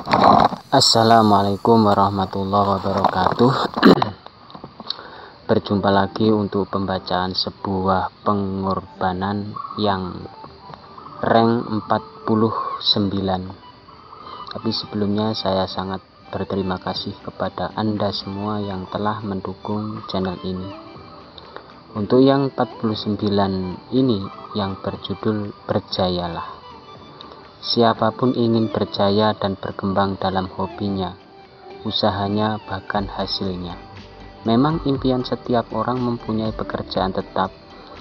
Assalamualaikum warahmatullahi wabarakatuh. Berjumpa lagi untuk pembacaan sebuah pengorbanan yang rank 49. Tapi sebelumnya saya sangat berterima kasih kepada Anda semua yang telah mendukung channel ini. Untuk yang 49 ini yang berjudul Berjayalah. Siapapun ingin berjaya dan berkembang dalam hobinya, usahanya, bahkan hasilnya. Memang impian setiap orang mempunyai pekerjaan tetap,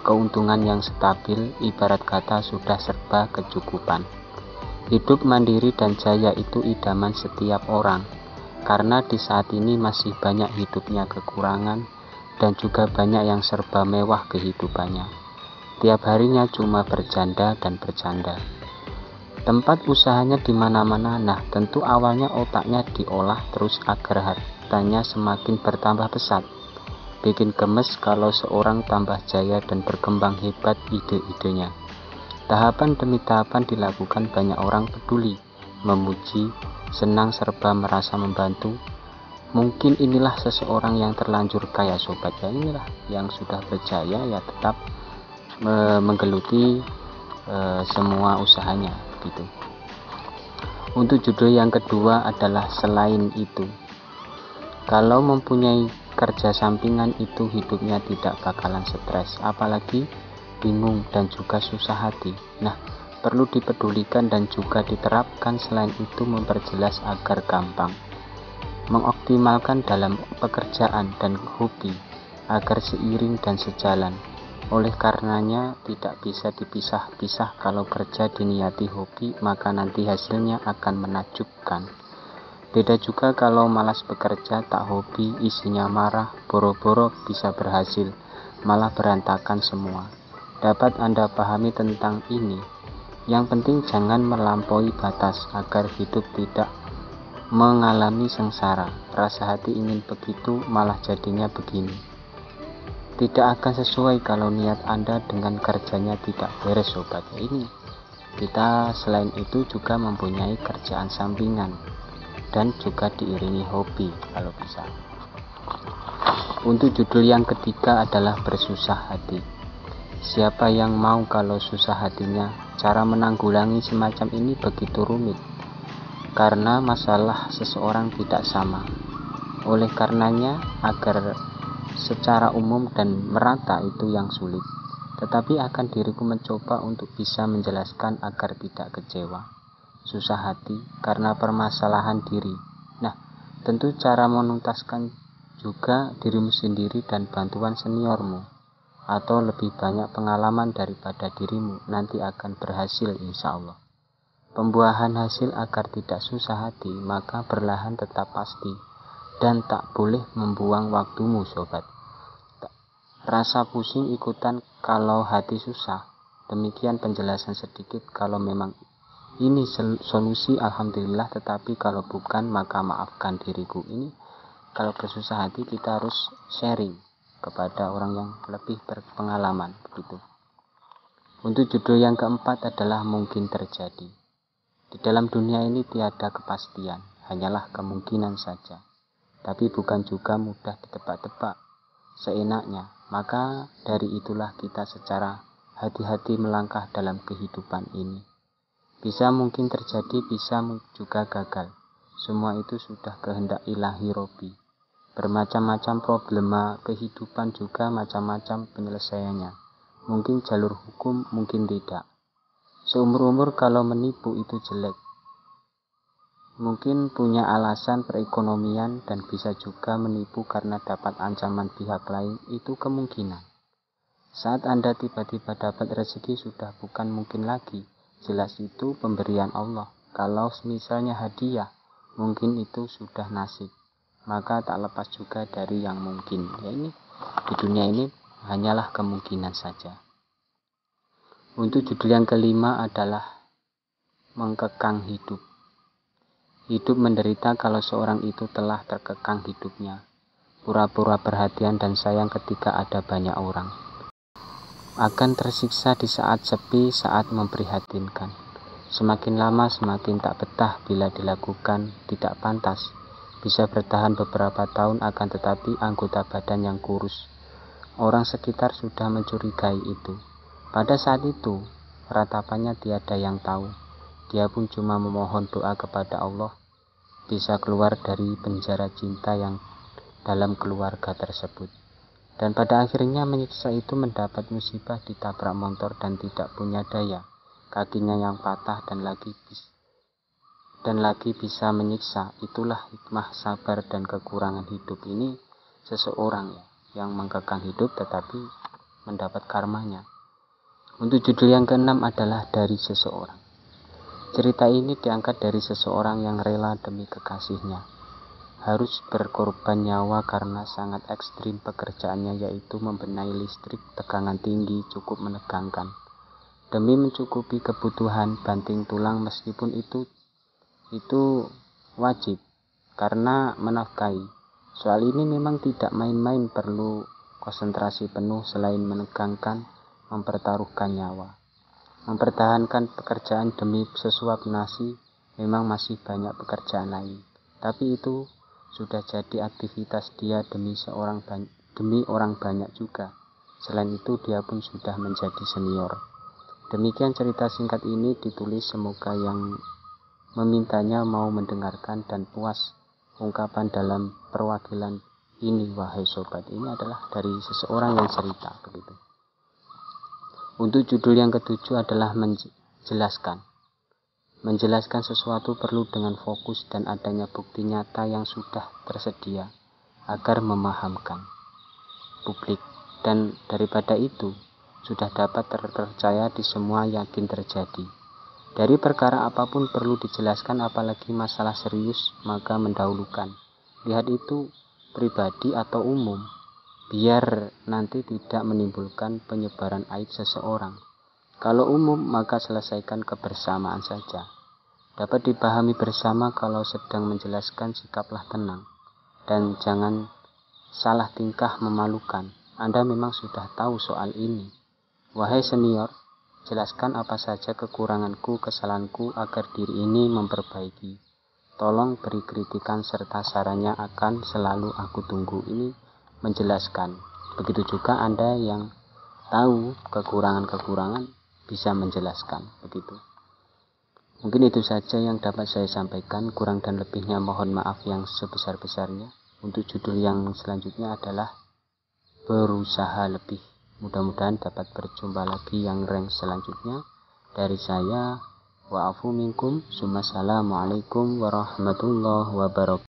keuntungan yang stabil, ibarat kata sudah serba kecukupan. Hidup mandiri dan jaya itu idaman setiap orang, karena di saat ini masih banyak hidupnya kekurangan dan juga banyak yang serba mewah kehidupannya. Tiap harinya cuma berjanda dan bercanda. Tempat usahanya di mana-mana. Nah, tentu awalnya otaknya diolah terus agar hartanya semakin bertambah pesat. Bikin gemes kalau seorang tambah jaya dan berkembang hebat ide-idenya. Tahapan demi tahapan dilakukan, banyak orang peduli, memuji, senang serba merasa membantu. Mungkin inilah seseorang yang terlanjur kaya sobat ya, inilah yang sudah berjaya ya tetap menggeluti semua usahanya gitu. Untuk judul yang kedua adalah selain itu. Kalau mempunyai kerja sampingan itu hidupnya tidak bakalan stres, apalagi bingung dan juga susah hati. Nah, perlu dipedulikan dan juga diterapkan. Selain itu memperjelas agar gampang mengoptimalkan dalam pekerjaan dan hobi agar seiring dan sejalan. Oleh karenanya tidak bisa dipisah-pisah. Kalau kerja diniati hobi, maka nanti hasilnya akan menakjubkan. Beda juga kalau malas bekerja, tak hobi, isinya marah, boro-boro bisa berhasil, malah berantakan semua. Dapat Anda pahami tentang ini? Yang penting jangan melampaui batas agar hidup tidak mengalami sengsara. Rasa hati ingin begitu, malah jadinya begini. Tidak akan sesuai kalau niat Anda dengan kerjanya tidak beres sobat. Ini kita selain itu juga mempunyai kerjaan sampingan dan juga diiringi hobi kalau bisa. Untuk judul yang ketiga adalah bersusah hati. Siapa yang mau kalau susah hatinya? Cara menanggulangi semacam ini begitu rumit karena masalah seseorang tidak sama. Oleh karenanya agar secara umum dan merata itu yang sulit, tetapi akan diriku mencoba untuk bisa menjelaskan agar tidak kecewa, susah hati karena permasalahan diri. Nah, tentu cara menuntaskan juga dirimu sendiri dan bantuan seniormu atau lebih banyak pengalaman daripada dirimu nanti akan berhasil insya Allah. Pembuahan hasil agar tidak susah hati, maka berlahan tetap pasti dan tak boleh membuang waktumu sobat. Rasa pusing ikutan kalau hati susah. Demikian penjelasan sedikit. Kalau memang ini solusi alhamdulillah, tetapi kalau bukan maka maafkan diriku. Ini kalau bersusah hati kita harus sharing kepada orang yang lebih berpengalaman begitu. Untuk judul yang keempat adalah mungkin terjadi. Di dalam dunia ini tiada kepastian, hanyalah kemungkinan saja. Tapi bukan juga mudah ditebak-tebak seenaknya. Maka dari itulah kita secara hati-hati melangkah dalam kehidupan ini. Bisa mungkin terjadi, bisa juga gagal. Semua itu sudah kehendak ilahi Robi. Bermacam-macam problema kehidupan juga macam-macam penyelesaiannya. Mungkin jalur hukum, mungkin tidak. Seumur-umur kalau menipu itu jelek. Mungkin punya alasan perekonomian dan bisa juga menipu karena dapat ancaman pihak lain, itu kemungkinan. Saat Anda tiba-tiba dapat rezeki sudah bukan mungkin lagi, jelas itu pemberian Allah. Kalau misalnya hadiah, mungkin itu sudah nasib, maka tak lepas juga dari yang mungkin. Ya ini di dunia ini hanyalah kemungkinan saja. Untuk judul yang kelima adalah mengkekang hidup. Hidup menderita kalau seorang itu telah terkekang hidupnya, pura-pura perhatian dan sayang ketika ada banyak orang. Akan tersiksa di saat sepi, saat memprihatinkan. Semakin lama semakin tak betah bila dilakukan tidak pantas. Bisa bertahan beberapa tahun akan tetapi anggota badan yang kurus. Orang sekitar sudah mencurigai itu. Pada saat itu, ratapannya tiada yang tahu. Dia pun cuma memohon doa kepada Allah bisa keluar dari penjara cinta yang dalam keluarga tersebut. Dan pada akhirnya menyiksa itu mendapat musibah ditabrak motor dan tidak punya daya. Kakinya yang patah dan lagi bisa menyiksa. Itulah hikmah sabar dan kekurangan hidup ini seseorang yang mengekang hidup tetapi mendapat karmanya. Untuk judul yang keenam adalah dari seseorang. Cerita ini diangkat dari seseorang yang rela demi kekasihnya. Harus berkorban nyawa karena sangat ekstrim pekerjaannya, yaitu membenahi listrik tegangan tinggi cukup menegangkan. Demi mencukupi kebutuhan banting tulang meskipun itu wajib karena menafkahi. Soal ini memang tidak main-main, perlu konsentrasi penuh. Selain menegangkan, mempertaruhkan nyawa, mempertahankan pekerjaan demi sesuap nasi. Memang masih banyak pekerjaan lain, tapi itu sudah jadi aktivitas dia demi orang banyak juga. Selain itu dia pun sudah menjadi senior. Demikian cerita singkat ini ditulis, semoga yang memintanya mau mendengarkan dan puas ungkapan dalam perwakilan ini. Wahai sobat, ini adalah dari seseorang yang cerita begitu. Untuk judul yang ketujuh adalah menjelaskan sesuatu perlu dengan fokus dan adanya bukti nyata yang sudah tersedia agar memahamkan publik, dan daripada itu sudah dapat terpercaya di semua yakin terjadi. Dari perkara apapun perlu dijelaskan, apalagi masalah serius, maka mendahulukan. Lihat itu pribadi atau umum, biar nanti tidak menimbulkan penyebaran aib seseorang. Kalau umum, maka selesaikan kebersamaan saja. Dapat dipahami bersama. Kalau sedang menjelaskan, sikaplah tenang. Dan jangan salah tingkah memalukan. Anda memang sudah tahu soal ini. Wahai senior, jelaskan apa saja kekuranganku, kesalahanku agar diri ini memperbaiki. Tolong beri kritikan serta sarannya, akan selalu aku tunggu. Ini menjelaskan. Begitu juga Anda yang tahu kekurangan-kekurangan bisa menjelaskan. Begitu. Mungkin itu saja yang dapat saya sampaikan. Kurang dan lebihnya mohon maaf yang sebesar-besarnya. Untuk judul yang selanjutnya adalah berusaha lebih. Mudah-mudahan dapat berjumpa lagi yang rank selanjutnya. Dari saya, wa'afu minkum, assalamualaikum warahmatullahi wabarakatuh.